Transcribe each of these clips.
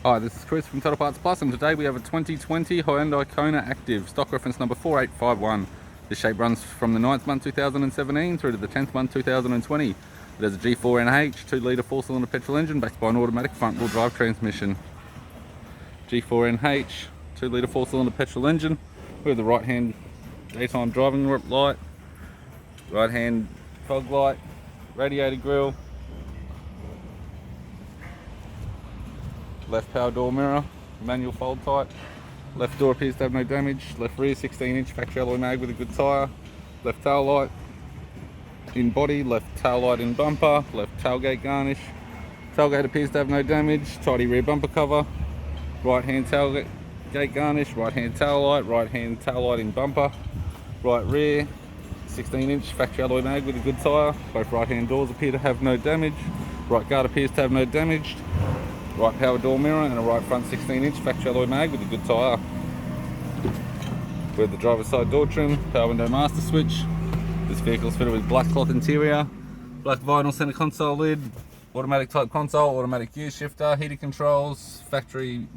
Hi, this is Chris from Total Parts Plus, and today we have a 2020 Hyundai Kona Active, stock reference number 4851. This shape runs from the 9th month 2017 through to the 10th month 2020. It has a G4NH 2 litre 4-cylinder petrol engine backed by an automatic front wheel drive transmission. G4NH 2 litre 4-cylinder petrol engine with the right hand daytime driving light, right hand fog light, radiated grille, left power door mirror, manual fold type, left door appears to have no damage, left rear 16-inch factory alloy mag with a good tyre, left tail light in body, left tail light in bumper, left tailgate garnish, tailgate appears to have no damage, tidy rear bumper cover, right hand tailgate garnish, right hand tail light in bumper, right rear 16-inch factory alloy mag with a good tyre, both right hand doors appear to have no damage, right guard appears to have no damage, right power door mirror and a right front 16-inch factory alloy mag with a good tyre. With the driver's side door trim, power window master switch. This vehicle is fitted with black cloth interior, black vinyl center console lid, automatic type console, automatic gear shifter, heated controls, factory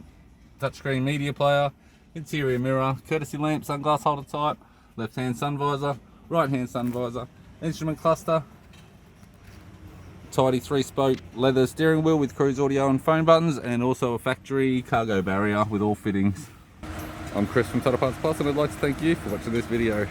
touchscreen media player, interior mirror, courtesy lamp, sunglass holder type, left hand sun visor, right hand sun visor, instrument cluster, tidy 3-spoke leather steering wheel with cruise audio and phone buttons, and also a factory cargo barrier with all fittings. I'm Chris from Total Parts Plus, and I'd like to thank you for watching this video.